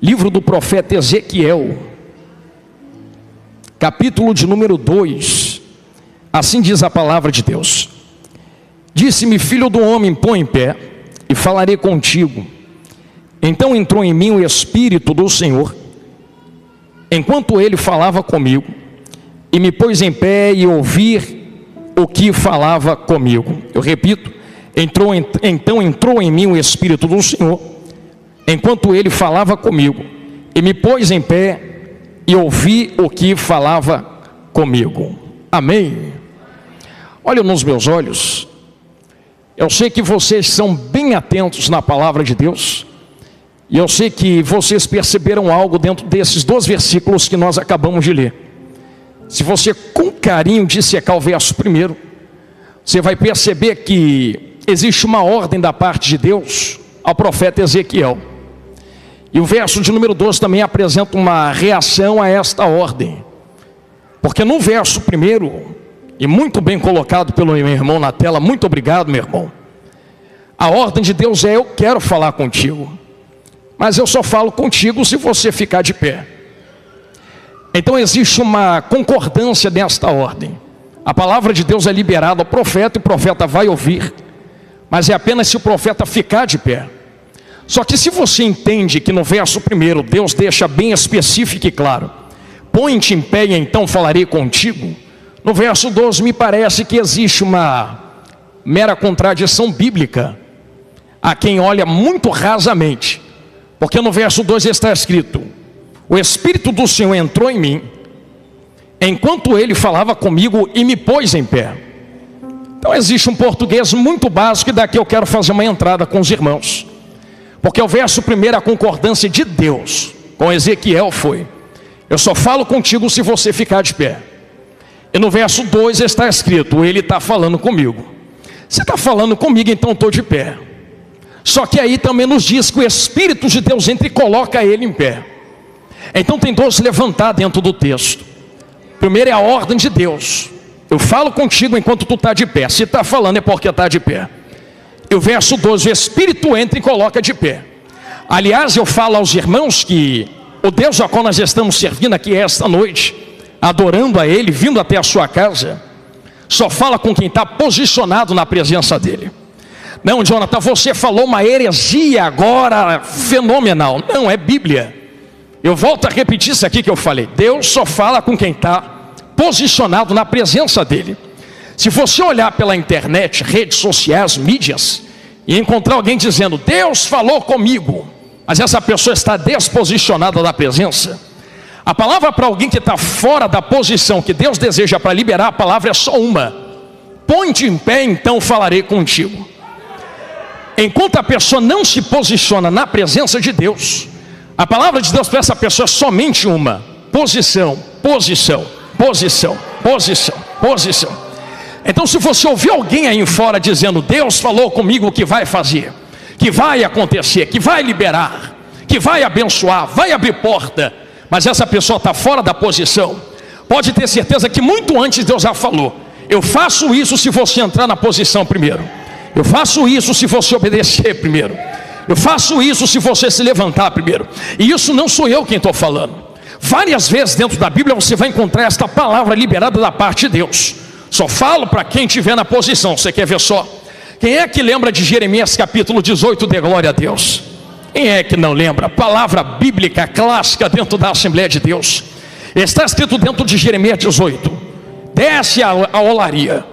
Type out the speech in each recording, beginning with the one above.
Livro do profeta Ezequiel, capítulo de número 2. Assim diz a palavra de Deus: Disse-me, filho do homem, põe em pé, e falarei contigo. Então entrou em mim o Espírito do Senhor, enquanto ele falava comigo, e me pôs em pé e ouvir o que falava comigo. Eu repito, então entrou em mim o Espírito do Senhor, enquanto ele falava comigo, e me pôs em pé e ouvi o que falava comigo. Amém. Olha nos meus olhos. Eu sei que vocês são bem atentos na palavra de Deus, e eu sei que vocês perceberam algo dentro desses 2 versículos que nós acabamos de ler. Se você com carinho dissecar o verso primeiro, você vai perceber que existe uma ordem da parte de Deus ao profeta Ezequiel. E o verso de número 12 também apresenta uma reação a esta ordem. Porque no verso primeiro, e muito bem colocado pelo meu irmão na tela, muito obrigado, meu irmão. A ordem de Deus é: eu quero falar contigo, mas eu só falo contigo se você ficar de pé. Então existe uma concordância nesta ordem. A palavra de Deus é liberada ao profeta, e o profeta vai ouvir, mas é apenas se o profeta ficar de pé. Só que se você entende que no verso primeiro Deus deixa bem específico e claro: põe-te em pé e então falarei contigo, no verso 12 me parece que existe uma mera contradição bíblica a quem olha muito rasamente. Porque no verso 12 está escrito: o Espírito do Senhor entrou em mim, enquanto ele falava comigo, e me pôs em pé. Então existe um português muito básico, e daqui eu quero fazer uma entrada com os irmãos. Porque o verso primeiro, a concordância de Deus com Ezequiel foi: eu só falo contigo se você ficar de pé. E no verso 2 está escrito: ele está falando comigo. Você está falando comigo, então eu estou de pé. Só que aí também nos diz que o Espírito de Deus entra e coloca ele em pé. Então tem 2 levantar dentro do texto. Primeiro é a ordem de Deus: eu falo contigo enquanto tu está de pé. Se está falando é porque está de pé. E o verso 12, o Espírito entra e coloca de pé. Aliás, eu falo aos irmãos que o Deus a qual nós estamos servindo aqui esta noite, adorando a Ele, vindo até a sua casa, só fala com quem está posicionado na presença dEle. Não, Jonathan, você falou uma heresia agora fenomenal. Não, é Bíblia. Eu volto a repetir isso aqui que eu falei: Deus só fala com quem está posicionado na presença dEle. Se você olhar pela internet, redes sociais, mídias, e encontrar alguém dizendo: Deus falou comigo, mas essa pessoa está desposicionada da presença, a palavra para alguém que está fora da posição que Deus deseja para liberar a palavra é só uma: põe-te em pé, então falarei contigo. Enquanto a pessoa não se posiciona na presença de Deus, a palavra de Deus para essa pessoa é somente uma: posição, posição, posição, posição, posição. Então se você ouvir alguém aí fora dizendo: Deus falou comigo que vai fazer, que vai acontecer, que vai liberar, que vai abençoar, vai abrir porta, mas essa pessoa está fora da posição, pode ter certeza que muito antes Deus já falou: eu faço isso se você entrar na posição primeiro, eu faço isso se você obedecer primeiro, eu faço isso se você se levantar primeiro. E isso não sou eu quem estou falando. Várias vezes dentro da Bíblia você vai encontrar esta palavra liberada da parte de Deus: só falo para quem estiver na posição. Você quer ver só? Quem é que lembra de Jeremias capítulo 18, de glória a Deus? Quem é que não lembra? Palavra bíblica clássica dentro da Assembleia de Deus. Está escrito dentro de Jeremias 18: desce a olaria,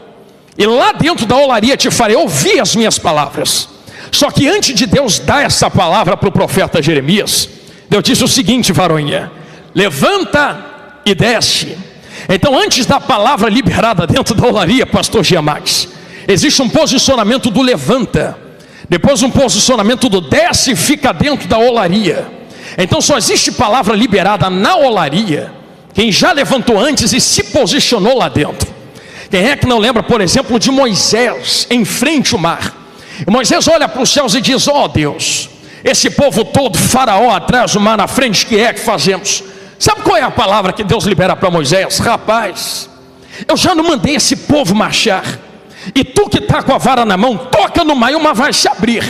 e lá dentro da olaria te farei ouvir as minhas palavras. Só que antes de Deus dar essa palavra para o profeta Jeremias, Deus disse o seguinte: varonha, levanta e desce. Então antes da palavra liberada dentro da olaria, pastor Giamax, existe um posicionamento do levanta, depois um posicionamento do desce e fica dentro da olaria. Então só existe palavra liberada na olaria quem já levantou antes e se posicionou lá dentro. Quem é que não lembra, por exemplo, de Moisés em frente ao mar? E Moisés olha para os céus e diz: ó Deus, esse povo todo, faraó atrás, o mar na frente, que é que fazemos? Sabe qual é a palavra que Deus libera para Moisés? Rapaz, eu já não mandei esse povo marchar, e tu que está com a vara na mão, toca no mar e o mar vai se abrir.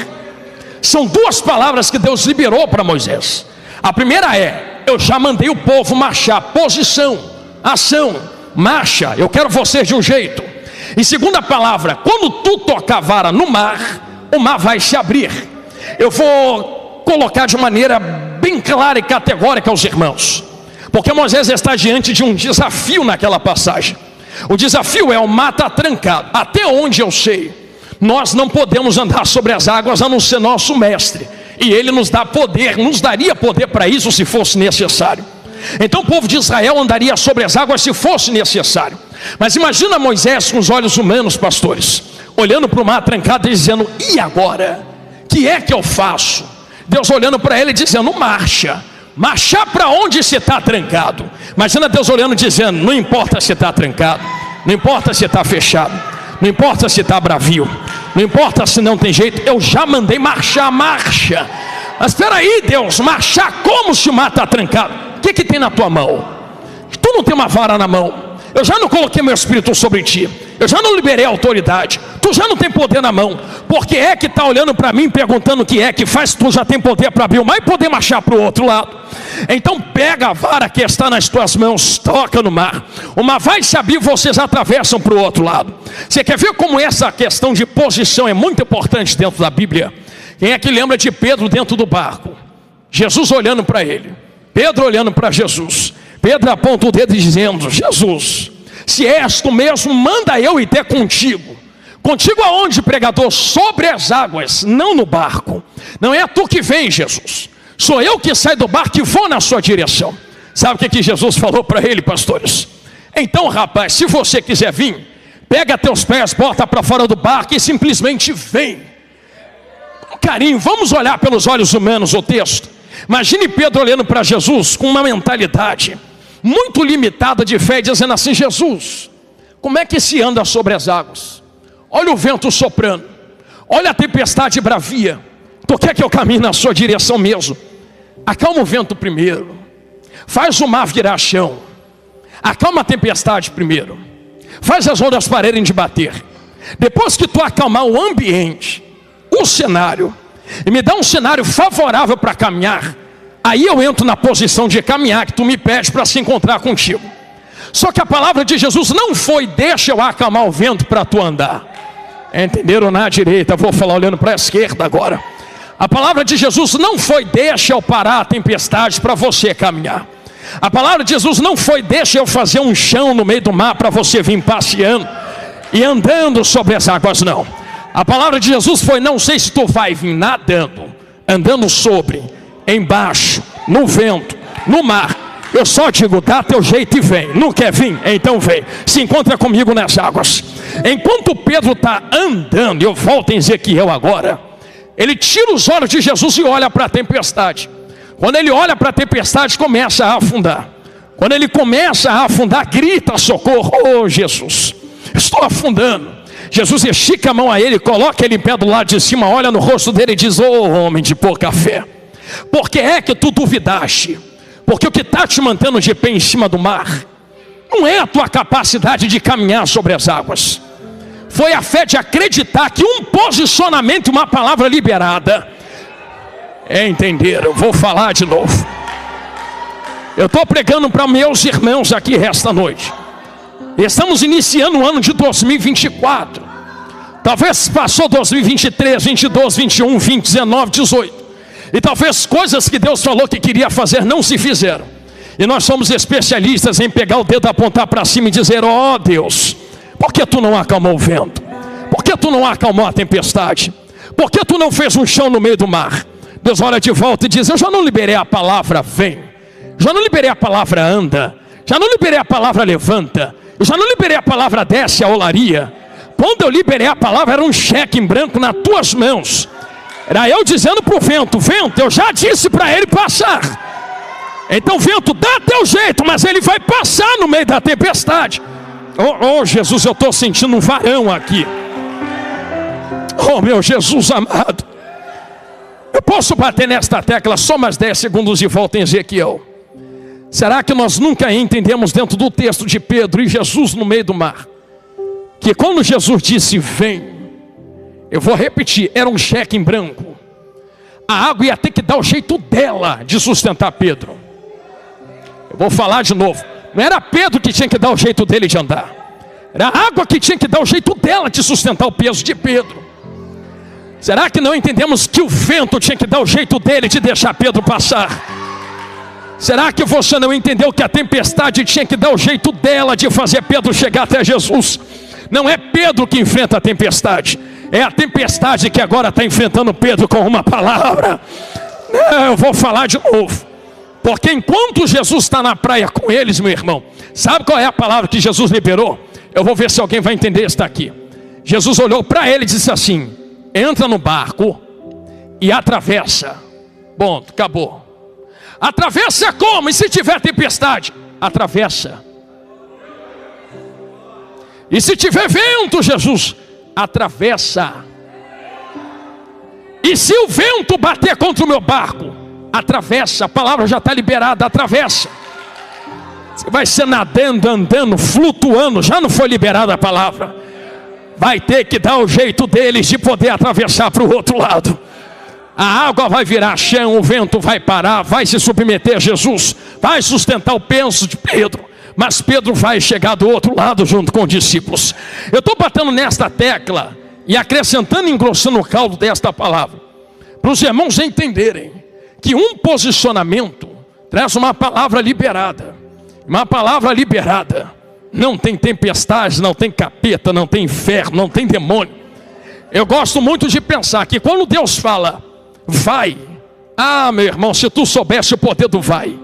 São 2 palavras que Deus liberou para Moisés. A primeira é: eu já mandei o povo marchar. Posição, ação, marcha. Eu quero vocês de um jeito. E segunda palavra: quando tu tocar a vara no mar, o mar vai se abrir. Eu vou colocar de maneira bem clara e categórica aos irmãos, porque Moisés está diante de um desafio naquela passagem. O desafio é: o mar está trancado. Até onde eu sei, nós não podemos andar sobre as águas a não ser nosso mestre, e ele nos dá poder, nos daria poder para isso se fosse necessário. Então o povo de Israel andaria sobre as águas se fosse necessário. Mas imagina Moisés com os olhos humanos, pastores, olhando para o mar trancado e dizendo: e agora? Que é que eu faço? Deus olhando para ele e dizendo: marcha. Marchar para onde se está trancado? Imagina Deus olhando e dizendo: não importa se está trancado, não importa se está fechado, não importa se está bravio, não importa se não tem jeito, eu já mandei marchar, marcha. Mas espera aí, Deus, marchar como se o mar está trancado? O que tem na tua mão? Tu não tem uma vara na mão. Eu já não coloquei meu espírito sobre ti. Eu já não liberei a autoridade. Tu já não tem poder na mão. Por que é que está olhando para mim perguntando o que é que faz? Tu já tem poder para abrir o mar e poder marchar para o outro lado. Então pega a vara que está nas tuas mãos, toca no mar. O mar vai se abrir e vocês atravessam para o outro lado. Você quer ver como essa questão de posição é muito importante dentro da Bíblia? Quem é que lembra de Pedro dentro do barco? Jesus olhando para ele, Pedro olhando para Jesus. Pedro aponta o dedo e dizendo: Jesus, se és tu mesmo, manda eu ir ter contigo. Contigo aonde, pregador? Sobre as águas, não no barco. Não é tu que vem, Jesus. Sou eu que saio do barco e vou na sua direção. Sabe o que Jesus falou para ele, pastores? Então, rapaz, se você quiser vir, pega teus pés, bota para fora do barco e simplesmente vem. Carinho, vamos olhar pelos olhos humanos o texto. Imagine Pedro olhando para Jesus com uma mentalidade muito limitada de fé, dizendo assim: Jesus, como é que se anda sobre as águas? Olha o vento soprando, olha a tempestade bravia. Tu quer que eu caminhe na sua direção mesmo? Acalma o vento primeiro, faz o mar virar chão, acalma a tempestade primeiro, faz as ondas pararem de bater. Depois que tu acalmar o ambiente, o cenário, e me dá um cenário favorável para caminhar, aí eu entro na posição de caminhar que tu me pede para se encontrar contigo. Só que a palavra de Jesus não foi: deixa eu acalmar o vento para tu andar. Entenderam? Na direita, vou falar olhando para a esquerda agora. A palavra de Jesus não foi: deixa eu parar a tempestade para você caminhar. A palavra de Jesus não foi: deixa eu fazer um chão no meio do mar para você vir passeando e andando sobre as águas. Não. A palavra de Jesus foi: não sei se tu vai vir nadando, andando sobre, embaixo, no vento, no mar. Eu só digo: dá teu jeito e vem. Não quer vir? Então vem. Se encontra comigo nas águas. Enquanto Pedro está andando, eu volto em Ezequiel agora, ele tira os olhos de Jesus e olha para a tempestade. Quando ele olha para a tempestade, começa a afundar. Quando ele começa a afundar, grita: socorro! Oh Jesus, estou afundando. Jesus estica a mão a ele, coloca ele em pé do lado de cima, olha no rosto dele e diz: oh homem de pouca fé, por que é que tu duvidaste? Porque o que está te mantendo de pé em cima do mar não é a tua capacidade de caminhar sobre as águas, foi a fé de acreditar que um posicionamento, uma palavra liberada. Entenderam? Eu vou falar de novo. Eu estou pregando para meus irmãos aqui esta noite. Estamos iniciando o ano de 2024. Talvez passou 2023, 22, 21, 20, 19, 18. E talvez coisas que Deus falou que queria fazer não se fizeram. E nós somos especialistas em pegar o dedo, apontar para cima e dizer: ó Deus, por que tu não acalmou o vento? Por que tu não acalmou a tempestade? Por que tu não fez um chão no meio do mar? Deus olha de volta e diz: eu já não liberei a palavra vem, já não liberei a palavra anda, já não liberei a palavra levanta, eu já não liberei a palavra desce a olaria. Quando eu liberei a palavra, era um cheque em branco nas tuas mãos. Era eu dizendo para o vento: vento, eu já disse para ele passar. Então vento, dá teu jeito, mas ele vai passar no meio da tempestade. Oh Jesus, eu estou sentindo um varão aqui. Oh meu Jesus amado, eu posso bater nesta tecla só mais 10 segundos e volta em Ezequiel. Será que nós nunca entendemos dentro do texto de Pedro e Jesus no meio do mar, que quando Jesus disse vem, eu vou repetir, era um cheque em branco. A água ia ter que dar o jeito dela de sustentar Pedro. Eu vou falar de novo. Não era Pedro que tinha que dar o jeito dele de andar. Era a água que tinha que dar o jeito dela de sustentar o peso de Pedro. Será que não entendemos que o vento tinha que dar o jeito dele de deixar Pedro passar? Será que você não entendeu que a tempestade tinha que dar o jeito dela de fazer Pedro chegar até Jesus? Não é Pedro que enfrenta a tempestade, é a tempestade que agora está enfrentando Pedro com uma palavra. Eu vou falar de novo, porque enquanto Jesus está na praia com eles, meu irmão, sabe qual é a palavra que Jesus liberou? Eu vou ver se alguém vai entender isso daqui. Jesus olhou para ele e disse assim: entra no barco e atravessa. Bom, acabou. Atravessa como? E se tiver tempestade? Atravessa. E se tiver vento, Jesus? Atravessa. E se o vento bater contra o meu barco? Atravessa. A palavra já está liberada, atravessa. Você vai ser nadando, andando, flutuando. Já não foi liberada a palavra. Vai ter que dar o jeito deles de poder atravessar para o outro lado. A água vai virar chão, o vento vai parar, vai se submeter a Jesus, vai sustentar o peso de Pedro, mas Pedro vai chegar do outro lado junto com os discípulos. Eu estou batendo nesta tecla e acrescentando e engrossando o caldo desta palavra, para os irmãos entenderem que um posicionamento traz uma palavra liberada. Uma palavra liberada não tem tempestade, não tem capeta, não tem inferno, não tem demônio. Eu gosto muito de pensar que quando Deus fala vai, meu irmão, se tu soubesse o poder do vai,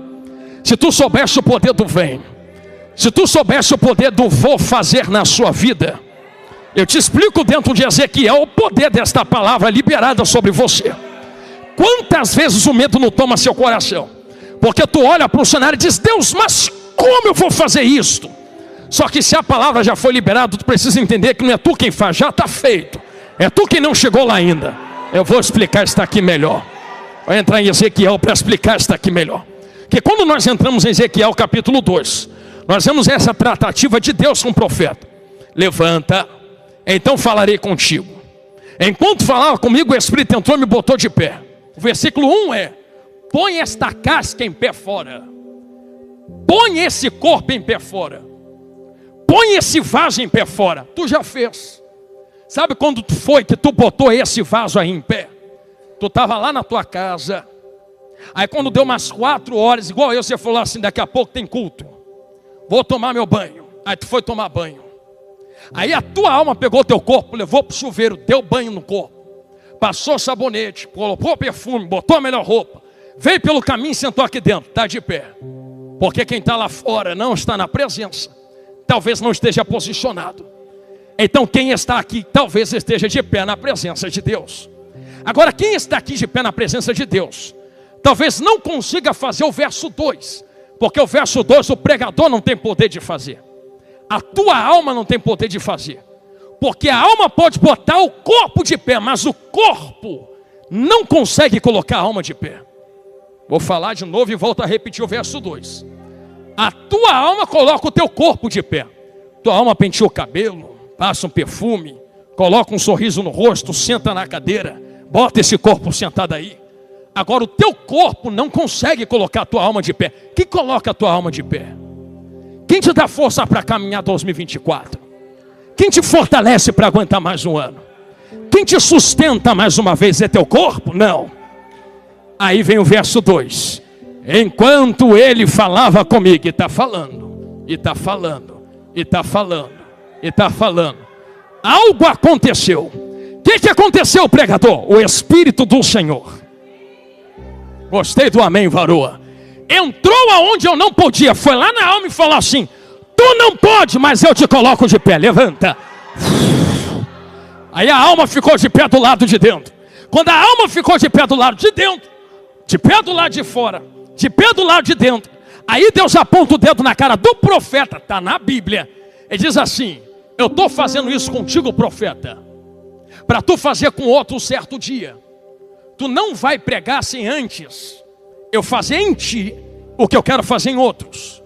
se tu soubesse o poder do vem, se tu soubesse o poder do vou fazer na sua vida, eu te explico dentro de Ezequiel o poder desta palavra liberada sobre você. Quantas vezes o medo não toma seu coração? Porque tu olha para o cenário e diz: Deus, mas como eu vou fazer isto? Só que se a palavra já foi liberada, tu precisa entender que não é tu quem faz, já está feito. É tu quem não chegou lá ainda. Eu vou explicar isso aqui melhor. Vou entrar em Ezequiel para explicar isso aqui melhor. Porque quando nós entramos em Ezequiel capítulo 2, nós vemos essa tratativa de Deus com o profeta. Levanta, então falarei contigo. Enquanto falava comigo, o Espírito entrou e me botou de pé. O versículo 1 é: põe esta casca em pé fora. Põe esse corpo em pé fora. Põe esse vaso em pé fora. Tu já fez. Sabe quando foi que tu botou esse vaso aí em pé? Tu estava lá na tua casa. Aí quando deu umas 4 horas, igual eu, você falou assim: daqui a pouco tem culto, vou tomar meu banho. Aí tu foi tomar banho. Aí a tua alma pegou teu corpo, levou para o chuveiro, deu banho no corpo, passou sabonete, colocou perfume, botou a melhor roupa, veio pelo caminho e sentou aqui dentro. Está de pé. Porque quem está lá fora não está na presença, talvez não esteja posicionado. Então quem está aqui talvez esteja de pé na presença de Deus. Agora quem está aqui de pé na presença de Deus, talvez não consiga fazer o verso 2. Porque o verso 2 o pregador não tem poder de fazer. A tua alma não tem poder de fazer. Porque a alma pode botar o corpo de pé, mas o corpo não consegue colocar a alma de pé. Vou falar de novo e volto a repetir o verso 2. A tua alma coloca o teu corpo de pé. Tua alma penteia o cabelo, passa um perfume, coloca um sorriso no rosto, senta na cadeira, bota esse corpo sentado aí. Agora o teu corpo não consegue colocar a tua alma de pé. Quem coloca a tua alma de pé? Quem te dá força para caminhar 2024? Quem te fortalece para aguentar mais um ano? Quem te sustenta mais uma vez? É teu corpo? Não. Aí vem o verso 2. Enquanto ele falava comigo, e está falando, e está falando, e está falando, e está falando, algo aconteceu. O que aconteceu, pregador? O Espírito do Senhor, gostei do amém, varoa, entrou aonde eu não podia, foi lá na alma e falou assim: tu não pode, mas eu te coloco de pé, levanta. Aí a alma ficou de pé do lado de dentro. Quando a alma ficou de pé do lado de dentro, de pé do lado de fora, de pé do lado de dentro, aí Deus aponta o dedo na cara do profeta, está na Bíblia. Ele diz assim: eu estou fazendo isso contigo, profeta, para tu fazer com outro um certo dia. Tu não vai pregar sem antes eu fazer em ti o que eu quero fazer em outros.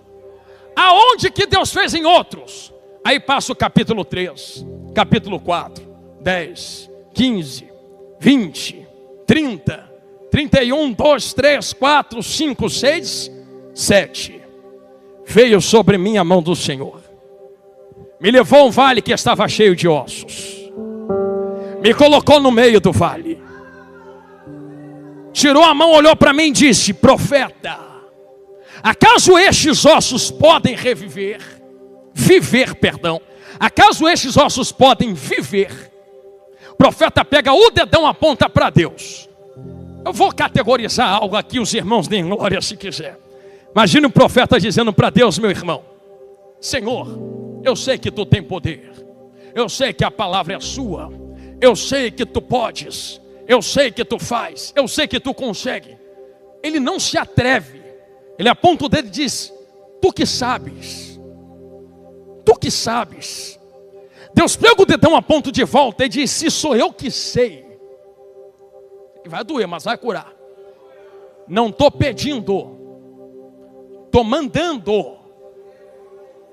Aonde que Deus fez em outros? Aí passa o capítulo 3, capítulo 4, 10, 15, 20, 30, 31, 2, 3, 4, 5, 6, 7. Veio sobre mim a mão do Senhor. Me levou a um vale que estava cheio de ossos. Me colocou no meio do vale. Tirou a mão, olhou para mim e disse: profeta, acaso estes ossos podem viver? Acaso estes ossos podem viver? O profeta pega o dedão, aponta para Deus. Eu vou categorizar algo aqui, os irmãos deem glória se quiser. Imagine o profeta dizendo para Deus: meu irmão, Senhor, eu sei que tu tem poder, eu sei que a palavra é sua, eu sei que tu podes, eu sei que tu faz, eu sei que tu consegue. Ele não se atreve, ele aponta o dedo e diz: tu que sabes, tu que sabes. Deus pega o dedão, aponta de volta e diz: se sou eu que sei. Vai doer, mas vai curar. Não estou pedindo, estou mandando.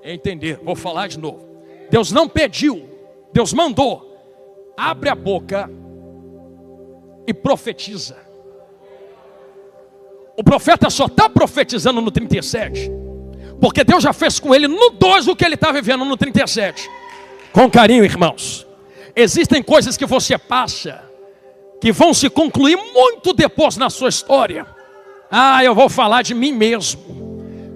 Entender, vou falar de novo. Deus não pediu, Deus mandou. Abre a boca e profetiza. O profeta só está profetizando no 37, porque Deus já fez com ele no 2 o que ele está vivendo no 37. Com carinho, irmãos. Existem coisas que você passa, que vão se concluir muito depois na sua história. Eu vou falar de mim mesmo.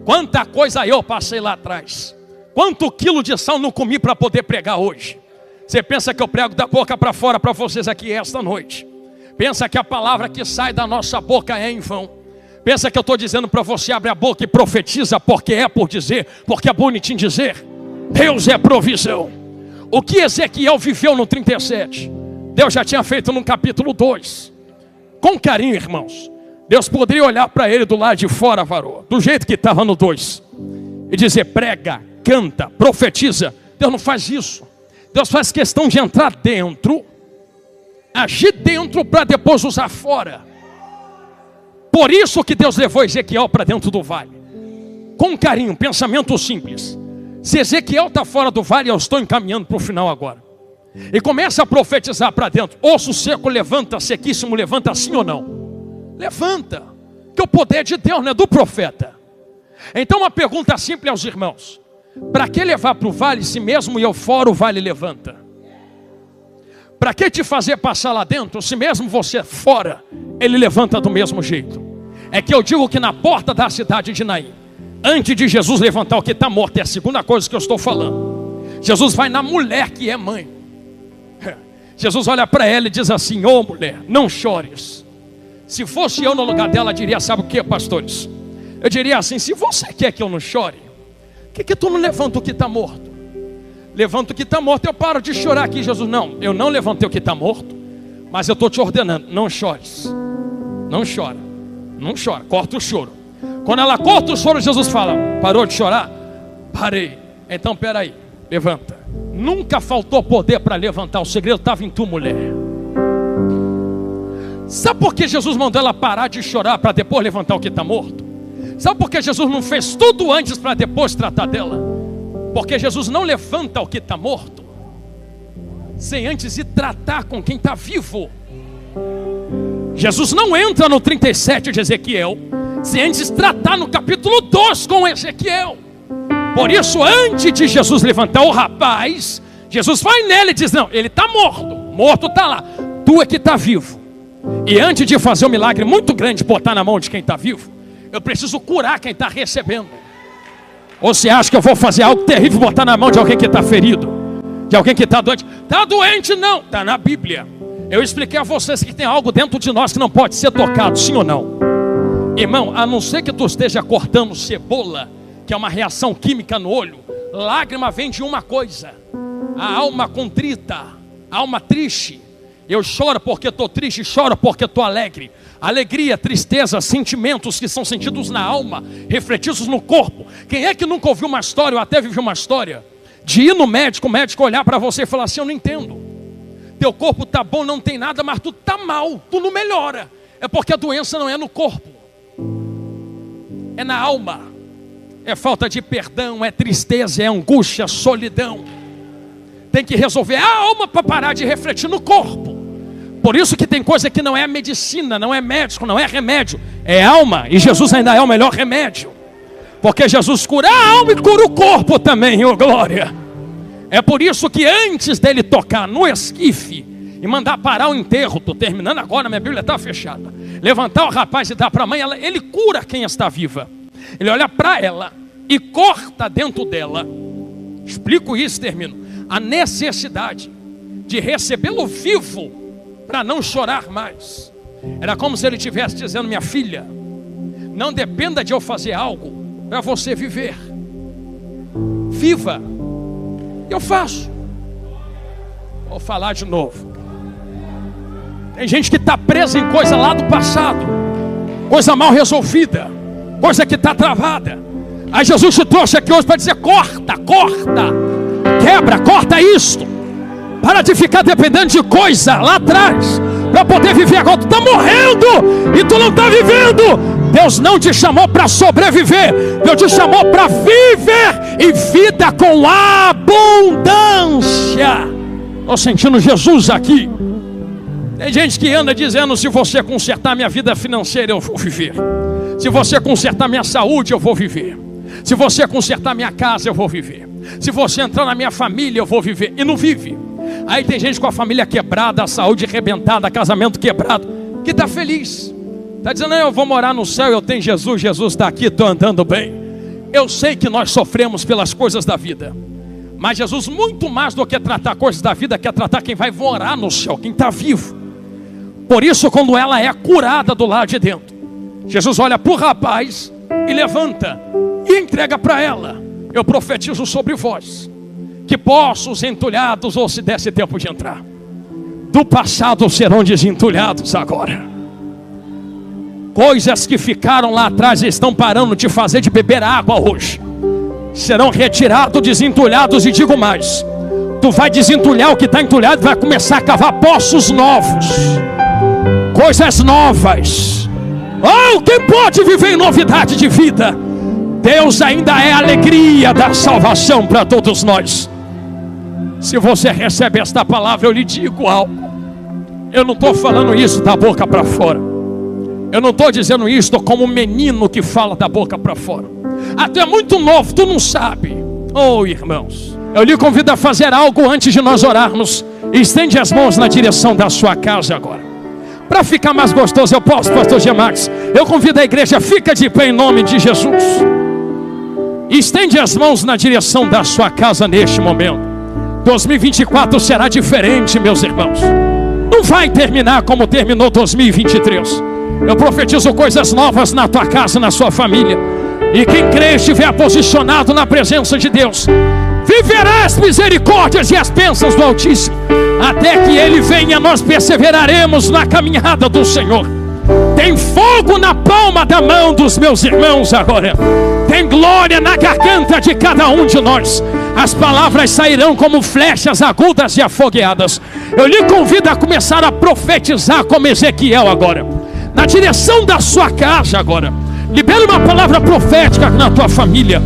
Quanta coisa eu passei lá atrás. Quanto quilo de sal não comi para poder pregar hoje. Você pensa que eu prego da boca para fora para vocês aqui esta noite? Pensa que a palavra que sai da nossa boca é em vão? Pensa que eu estou dizendo para você: abre a boca e profetiza, porque é por dizer, porque é bonitinho dizer? Deus é provisão. O que Ezequiel viveu no 37, Deus já tinha feito no capítulo 2. Com carinho, irmãos. Deus poderia olhar para ele do lado de fora, varô, do jeito que estava no 2, e dizer: prega, canta, profetiza. Deus não faz isso. Deus faz questão de entrar dentro, agir dentro para depois usar fora. Por isso que Deus levou Ezequiel para dentro do vale. Com carinho, pensamento simples. Se Ezequiel está fora do vale, eu estou encaminhando para o final agora. E começa a profetizar para dentro. Osso seco levanta, sequíssimo levanta, sim ou não? Levanta. Que o poder de Deus não é do profeta. Então uma pergunta simples aos irmãos: para que levar para o vale se mesmo eu fora o vale levanta? Para que te fazer passar lá dentro se mesmo você fora ele levanta do mesmo jeito? É que eu digo que na porta da cidade de Naim, antes de Jesus levantar o que está morto, é a segunda coisa que eu estou falando. Jesus vai na mulher que é mãe. Jesus olha para ela e diz assim: ô mulher, não chores. Se fosse eu no lugar dela, eu diria: sabe o que, pastores? Eu diria assim: se você quer que eu não chore, por que tu não levanta o que está morto? Levanta o que está morto, eu paro de chorar aqui. Jesus: não, eu não levantei o que está morto, mas eu estou te ordenando, não chores. Não chora, não chora, corta o choro. Quando ela corta o choro, Jesus fala: parou de chorar? Parei. Então peraí, levanta. Nunca faltou poder para levantar, o segredo estava em tu, mulher. Sabe por que Jesus mandou ela parar de chorar para depois levantar o que está morto? Sabe por que Jesus não fez tudo antes para depois tratar dela? Porque Jesus não levanta o que está morto sem antes ir tratar com quem está vivo. Jesus não entra no 37 de Ezequiel sem antes tratar no capítulo 2 com Ezequiel. Por isso, antes de Jesus levantar o rapaz, Jesus vai nele e diz: não, ele está morto, morto está lá, tu é que está vivo. E antes de fazer um milagre muito grande, botar na mão de quem está vivo, eu preciso curar quem está recebendo. Ou você acha que eu vou fazer algo terrível, botar na mão de alguém que está ferido, de alguém que está doente? Está doente não, está na Bíblia. Eu expliquei a vocês que tem algo dentro de nós que não pode ser tocado, sim ou não? Irmão, a não ser que tu esteja cortando cebola, que é uma reação química no olho, lágrima vem de uma coisa: a alma contrita, a alma triste. Eu choro porque estou triste, choro porque estou alegre. Alegria, tristeza, sentimentos que são sentidos na alma, refletidos no corpo. Quem é que nunca ouviu uma história, ou até viveu uma história, de ir no médico, o médico olhar para você e falar assim: eu não entendo, teu corpo está bom, não tem nada, mas tu está mal, tu não melhora. É porque a doença não é no corpo, é na alma. É falta de perdão, é tristeza, é angústia, solidão. Tem que resolver a alma para parar de refletir no corpo. Por isso que tem coisa que não é medicina, não é médico, não é remédio, é alma. E Jesus ainda é o melhor remédio, porque Jesus cura a alma e cura o corpo também, oh glória. É por isso que antes dele tocar no esquife e mandar parar o enterro, estou terminando agora, minha Bíblia está fechada, levantar o rapaz e dar para a mãe, ele cura quem está viva. Ele olha para ela e corta dentro dela, explico isso, termino, a necessidade de recebê-lo vivo para não chorar mais. Era como se ele estivesse dizendo: minha filha, não dependa de eu fazer algo para você viver, viva, eu faço. Vou falar de novo. Tem gente que está presa em coisa lá do passado, coisa mal resolvida, coisa que está travada. Aí Jesus te trouxe aqui hoje para dizer: corta, quebra, corta isto. Para de ficar dependendo de coisa lá atrás para poder viver agora. Tu está morrendo e tu não está vivendo. Deus não te chamou para sobreviver, Deus te chamou para viver e vida com abundância. Estou sentindo Jesus aqui. Tem gente que anda dizendo: se você consertar minha vida financeira, eu vou viver. Se você consertar minha saúde, eu vou viver. Se você consertar minha casa, eu vou viver. Se você entrar na minha família, eu vou viver. E não vive. Aí tem gente com a família quebrada, a saúde arrebentada, casamento quebrado, que está feliz. Está dizendo: não, eu vou morar no céu, eu tenho Jesus, Jesus está aqui, estou andando bem. Eu sei que nós sofremos pelas coisas da vida, mas Jesus, muito mais do que tratar coisas da vida, quer tratar quem vai morar no céu, quem está vivo. Por isso, quando ela é curada do lado de dentro, Jesus olha para o rapaz e levanta e entrega para ela: eu profetizo sobre vós, que poços entulhados, ou se desse tempo de entrar, do passado serão desentulhados agora. Coisas que ficaram lá atrás e estão parando de fazer de beber água hoje, serão retirados, desentulhados. E digo mais: tu vai desentulhar o que está entulhado, vai começar a cavar poços novos, coisas novas. Oh, quem pode viver em novidade de vida? Deus ainda é a alegria da salvação para todos nós. Se você recebe esta palavra, eu lhe digo algo. Eu não estou falando isso da boca para fora. Eu não estou dizendo isto como um menino que fala da boca para fora. Tu é muito novo, tu não sabe. Oh, irmãos, eu lhe convido a fazer algo antes de nós orarmos. Estende as mãos na direção da sua casa agora. Para ficar mais gostoso, eu posso, pastor Gemax? Eu convido a igreja, fica de pé em nome de Jesus. Estende as mãos na direção da sua casa neste momento. 2024 será diferente, meus irmãos. Não vai terminar como terminou 2023. Eu profetizo coisas novas na tua casa, na sua família. E quem crê estiver posicionado na presença de Deus, viverá as misericórdias e as bênçãos do Altíssimo. Até que Ele venha, nós perseveraremos na caminhada do Senhor. Tem fogo na palma da mão dos meus irmãos agora. Tem glória na garganta de cada um de nós. As palavras sairão como flechas agudas e afogueadas. Eu lhe convido a começar a profetizar como Ezequiel agora, na direção da sua casa agora. Libera uma palavra profética na tua família,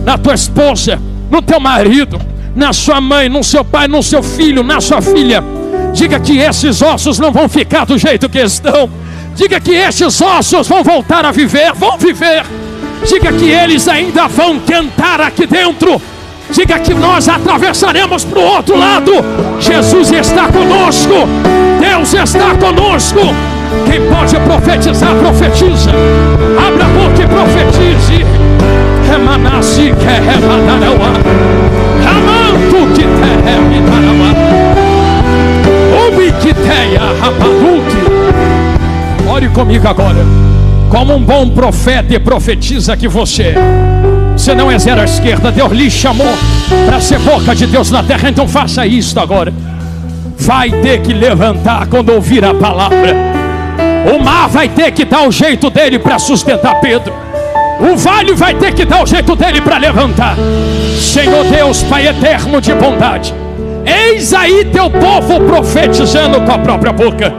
na tua esposa, no teu marido, na sua mãe, no seu pai, no seu filho, na sua filha. Diga que esses ossos não vão ficar do jeito que estão. Diga que esses ossos vão voltar a viver, vão viver. Diga que eles ainda vão cantar aqui dentro. Diga que nós atravessaremos para o outro lado. Jesus está conosco, Deus está conosco. Quem pode profetizar, profetiza. Abra a boca e profetize. Remanassi que remanarawa, ramantu que terremitarawa, ubi que teia rapaduque. Ore comigo agora, como um bom profeta, e profetiza que você não é zero à esquerda. Deus lhe chamou para ser boca de Deus na terra. Então faça isso agora. Vai ter que levantar quando ouvir a palavra. O mar vai ter que dar o jeito dele para sustentar Pedro. O vale vai ter que dar o jeito dele para levantar. Senhor Deus, Pai eterno de bondade, eis aí teu povo profetizando com a própria boca,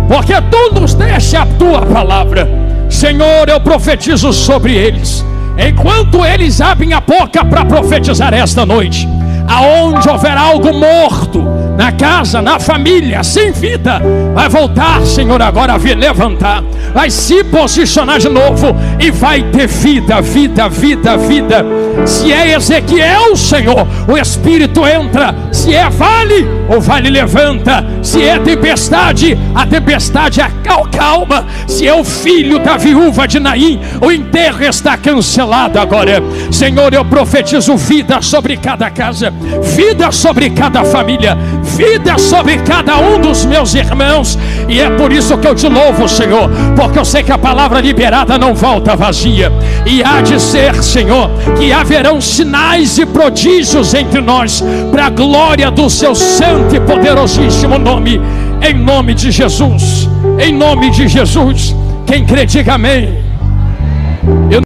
porque tu nos deixa a tua palavra. Senhor, eu profetizo sobre eles, enquanto eles abrem a boca para profetizar esta noite. Aonde houver algo morto, na casa, na família, sem vida, vai voltar, Senhor, agora a levantar, vai se posicionar de novo e vai ter vida, vida, vida, vida. Se é Ezequiel, Senhor, o Espírito entra. Se é vale, o vale levanta. Se é tempestade, a tempestade acalma. Se é o filho da viúva de Naim, o enterro está cancelado agora. Senhor, eu profetizo vida sobre cada casa, vida sobre cada família, vida sobre cada um dos meus irmãos. E é por isso que eu te louvo, Senhor, porque eu sei que a palavra liberada não volta vazia. E há de ser, Senhor, que haverão sinais e prodígios entre nós, para a glória do seu santo e poderosíssimo nome. Em nome de Jesus, em nome de Jesus. Quem crê, diga amém.